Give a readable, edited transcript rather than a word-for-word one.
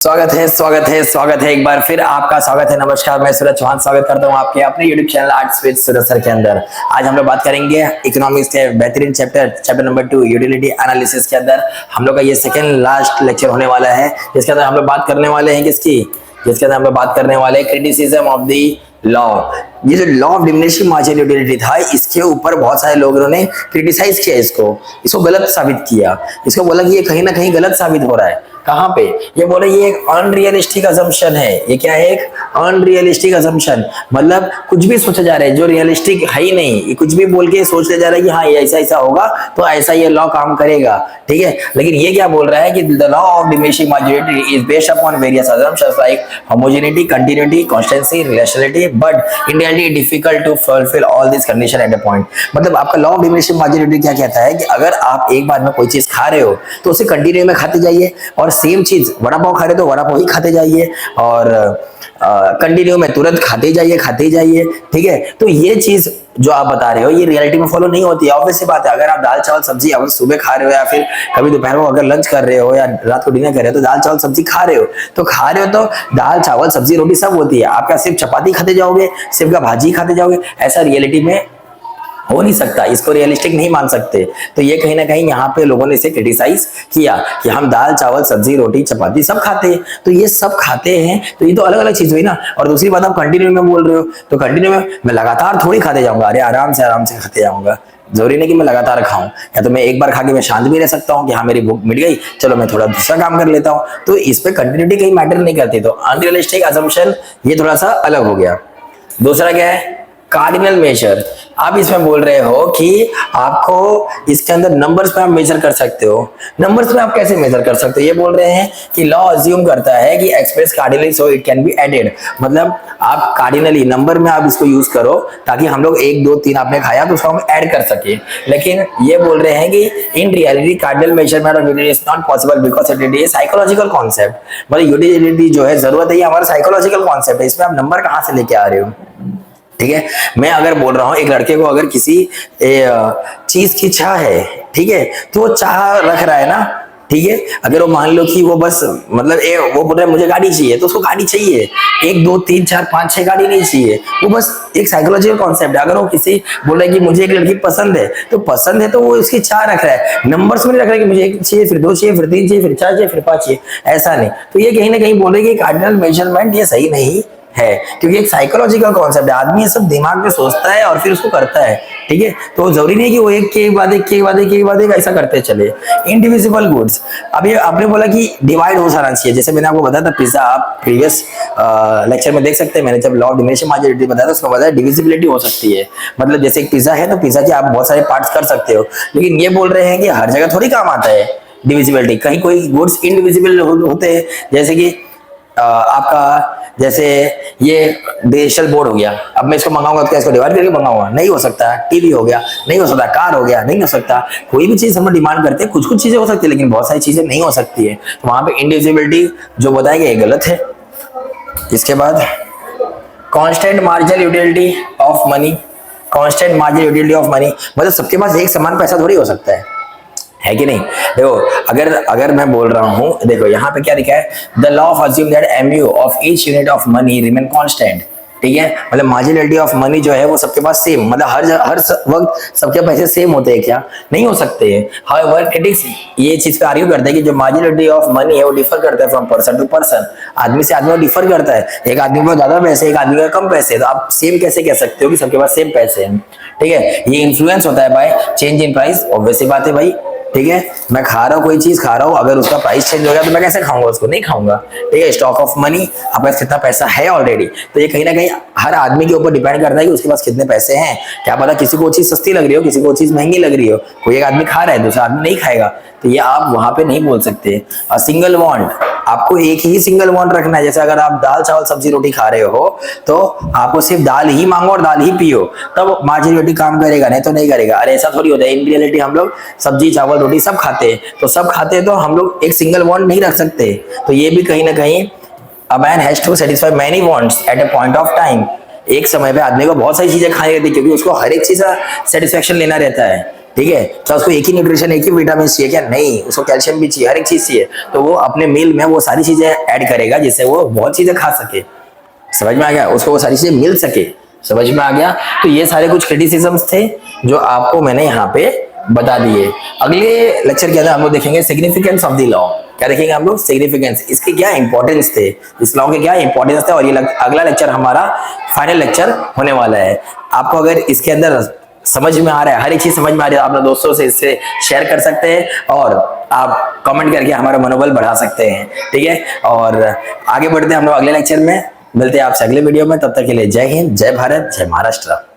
स्वागत है एक बार फिर आपका स्वागत है। नमस्कार, मैं सूरज चौहान स्वागत करता हूं आपके अपने YouTube channel arts with Suraj sir के अंदर। आज हम लोग बात करेंगे इकोनॉमिक्स के बेहतरीन चैप्टर नंबर 2 यूटिलिटी एनालिसिस के अंदर। हम लोग का ये सेकंड लास्ट लेक्चर होने वाला है, जिसके अंदर हम लोग बात करने वाले हैं जिसके अंदर हम लोग बात करने वाले हैं क्रिटिसिज्म ऑफ द लॉ। ये जो law of diminishing marginal utility था, इसके ऊपर बहुत सारे लोगों ने क्रिटिसाइज किया, इसको गलत साबित किया। इसको बोला कि ये कहीं ना कहीं गलत साबित हो रहा है। कहाँ पे? ये बोले ये एक अनरियलिस्टिक असम्पशन है। ये क्या है? एक अनरियलिस्टिक असम्पशन, मतलब कुछ भी सोचा जा रहा है जो रियलिस्टिक है ही नहीं। ये कुछ भी बोल के सोच ले जा रहा है कि हाँ ये ऐसा ऐसा होगा तो ऐसा ये लॉ काम करेगा, ठीक है। लेकिन ये क्या बोल रहा है कि the law of diminishing marginal is based upon various assumptions like homogeneity, continuity, constancy, relationality, but in reality difficult to fulfil all this condition at a point. मतलब आपका लॉ ऑफ डिमिनिशिंग मार्जिनल क्या कहता है कि अगर आप एक बार में कोई चीज खा रहे हो तो उसे कंटिन्यू में खाते जाइए, और सेम चीज वड़ा पाव खा रहे तो वड़ा पाव ही खाते जाइए, और कंटिन्यू में तुरंत खाते जाइए, ठीक है। तो ये चीज जो आप बता रहे हो ये रियलिटी में फॉलो नहीं होती है। ऑब्वियस सी बात है, अगर आप दाल चावल सब्जी अगर सुबह खा रहे हो या फिर कभी दोपहर को अगर लंच कर रहे हो या रात को डिनर कर रहे हो तो दाल चावल सब्जी खा रहे हो तो दाल चावल सब्जी रोटी सब होती है। आप क्या सिर्फ चपाती खाते जाओगे, सिर्फ का भाजी खाते जाओगे? ऐसा रियलिटी में हो नहीं सकता, इसको रियलिस्टिक नहीं मान सकते। तो ये कहीं ना कहीं यहाँ पे लोगों ने इसे क्रिटिसाइज किया कि हम दाल चावल सब्जी रोटी चपाती सब खाते हैं, तो ये सब खाते हैं तो ये तो अलग अलग चीज हुई ना। और दूसरी बात, आप कंटिन्यू में बोल रहे हो तो कंटिन्यू में मैं लगातार थोड़ी खाते जाऊंगा। अरे आराम से खाते जाऊंगा, जरूरी नहीं कि मैं लगातार खाऊं। या तो मैं एक बार खा के मैं शांत भी रह सकता हूं कि हाँ मेरी भूख मिट गई, चलो मैं थोड़ा दूसरा काम कर लेता हूं। तो इस पे कंटिन्यूटी कहीं मैटर नहीं करती। तो अनरियलिस्टिक असम्पशन ये थोड़ा सा अलग हो गया। दूसरा क्या है? Cardinal measure. आप इसमें बोल रहे हो कि आपको इसके अंदर नंबर्स पे आप मेजर कर सकते हो। नंबर्स में आप कैसे मेजर कर सकते हो? ये बोल रहे हैं कि लॉ अज्यूम करता है कि express cardinally so it can be added. मतलब आप कार्डिनली नंबर में आप इसको यूज करो ताकि हम लोग 1 2 3 आपने खाया तो उसको हम ऐड कर सके। लेकिन ये बोल रहे हैं कि in reality cardinal measurement of utility is not possible because utility is psychological concept. मतलब यूटिलिटी जो है जरूरत है ये हमारा साइकोलॉजिकल कॉन्सेप्ट है, इसमें आप नंबर कहाँ से लेके आ रहे हो? ठीक है। मैं अगर बोल रहा हूं एक लड़के को अगर किसी चीज की चाह है, ठीक है, तो वो चाह रख रहा है ना, ठीक है। अगर वो मान लो कि वो बस मतलब वो बोल रहा है मुझे गाड़ी चाहिए तो उसको गाड़ी चाहिए, 1 2 3 4 5 6 गाड़ी नहीं चाहिए। वो बस एक साइकोलॉजिकल कॉन्सेप्ट है। अगर वो किसी बोल रहा है कि मुझे एक लड़की पसंद है तो पसंद है तो वो उसकी चाह रख रहा है, नंबर्स में नहीं रख रहा है कि मुझे 1 चाहिए, फिर 2 चाहिए, फिर 3 चाहिए, फिर 4 चाहिए, फिर 5 चाहिए, ऐसा नहीं। तो ये कहीं ना कहीं बोल रहे कि कार्डिनल मेजरमेंट ये सही नहीं है, क्योंकि एक साइकोलॉजिकल कॉन्सेप्ट है। आदमी ये सब दिमाग में सोचता है और फिर उसको करता है, ठीक है। तो जरूरी नहीं कि वो एक के बाद एक ऐसा करते चले। इंडिविजिबल गुड्स, अभी आपने बोला कि डिवाइड हो जाना चाहिए। जैसे मैंने आपको बताया था पिज्जा, आप प्रीवियस लेक्चर में देख सकते हैं, मैंने जब लॉ ऑफ डिमिनिशिंग मार्जिनल बताया था उसमें बताया डिविजिबिलिटी हो सकती है। मतलब जैसे एक पिज्जा है तो पिज्जा के आप बहुत सारे पार्ट्स कर सकते हो, लेकिन ये बोल रहे हैं कि हर जगह थोड़ी काम आता है डिविजिबिलिटी। कहीं कोई गुड्स इनडिविजिबल होते हैं, जैसे कि आपका जैसे ये डिजिटल बोर्ड हो गया, अब मैं इसको मंगाऊंगा तो क्या इसको डिवाइड करके मंगाऊंगा? नहीं हो सकता। टीवी हो गया, नहीं हो सकता। कार हो गया, नहीं हो सकता। कोई भी चीज हम डिमांड करते हैं, कुछ चीजें हो सकती है लेकिन बहुत सारी चीजें नहीं हो सकती है। तो वहां पे इंडिविजिबिलिटी जो बताया गया ये गलत है। इसके बाद constant marginal utility of money. Constant marginal utility of money मतलब सबके पास एक समान पैसा थोड़ी हो सकता है कि नहीं? देखो अगर मैं बोल रहा हूं, देखो यहाँ पे क्या लिखा है, the law of assume that MU of each unit of money remain constant, ठीक है। मतलब मार्जिनलिटी ऑफ मनी जो है वो सबके पास सेम, मतलब हर वक्त सबके पैसे सेम होते हैं क्या? नहीं हो सकते हैं। हाउएवर क्रिटिक्स ये चीज पे आर्ग्यू करते हैं कि जो मार्जिनलिटी ऑफ मनी है वो डिफर करता है फ्रॉम पर्सन टू पर्सन, आदमी से आदमी डिफर करता है। एक आदमी को ज्यादा पैसे, एक आदमी को कम पैसे, तो आप सेम कैसे कह सकते हो कि सबके पास सेम पैसे हैं? ठीक है। ये इन्फ्लुएंस होता है by change in price, obvious सी बात है भाई, ठीक है। मैं खा रहा हूँ कोई चीज खा रहा हूँ, अगर उसका प्राइस चेंज हो गया तो मैं कैसे खाऊंगा उसको? नहीं खाऊंगा, ठीक है। स्टॉक ऑफ मनी, आपके पास कितना पैसा है ऑलरेडी, तो ये कहीं ना कहीं हर आदमी के ऊपर डिपेंड करता है कि उसके पास कितने पैसे हैं। क्या पता किसी को चीज सस्ती लग रही हो, किसी को चीज महंगी लग रही हो, कोई एक आदमी खा रहा है दूसरा आदमी नहीं खाएगा, तो ये आप वहां पे नहीं बोल सकते। सिंगल बॉन्ड, आपको एक ही सिंगल बॉन्ड रखना है। जैसे अगर आप दाल चावल सब्जी रोटी खा रहे हो तो आपको सिर्फ दाल ही मांगो और दाल ही पियो, तब मार्जिनलिटी काम करेगा, नहीं तो नहीं करेगा। अरे ऐसा थोड़ी होता है। इन रियलिटी हम लोग सब्जी चावल रोटी सब खाते हैं, तो सब खाते हैं तो हम लोग एक सिंगल बॉन्ड नहीं रख सकते। तो ये भी कहीं ना कहीं a man has to satisfy many wants at a point of time. एक समय पे आदमी को बहुत सारी चीजें खानी रहती है, क्योंकि उसको हर एक चीज का सेटिस्फेक्शन लेना रहता है, ठीक है, क्या उसको एक ही न्यूट्रिशन, एक ही विटामिन चाहिए क्या? नहीं, उसको कैल्शियम भी चाहिए, हर एक चीज चाहिए। तो वो अपने मील में वो सारी चीजें ऐड करेगा जिससे वो बहुत चीजें खा सके। समझ में आ गया? उसको वो सारी चीजें मिल सके। समझ में आ गया? तो ये सारे कुछ क्रिटिसिज्म्स थे जो आपको मैंने यहाँ पे बता दिए। अगले लेक्चर के अंदर हम लोग देखेंगे सिग्निफिकेंस ऑफ द लॉ। क्या देखेंगे हम लोग? सिग्निफिकेंस, इसके क्या इंपॉर्टेंस थे, इस लॉ के क्या इंपॉर्टेंस थे। और ये अगला लेक्चर हमारा फाइनल लेक्चर होने वाला है। आपको अगर इसके अंदर समझ में आ रहा है, हर एक चीज समझ में आ रही है, आप अपने दोस्तों से इससे शेयर कर सकते हैं और आप कमेंट करके हमारा मनोबल बढ़ा सकते हैं। ठीक है, और आगे बढ़ते हैं हम लोग अगले लेक्चर में। मिलते हैं आपसे अगले वीडियो में, तब तक के लिए जय हिंद, जय भारत, जय महाराष्ट्र।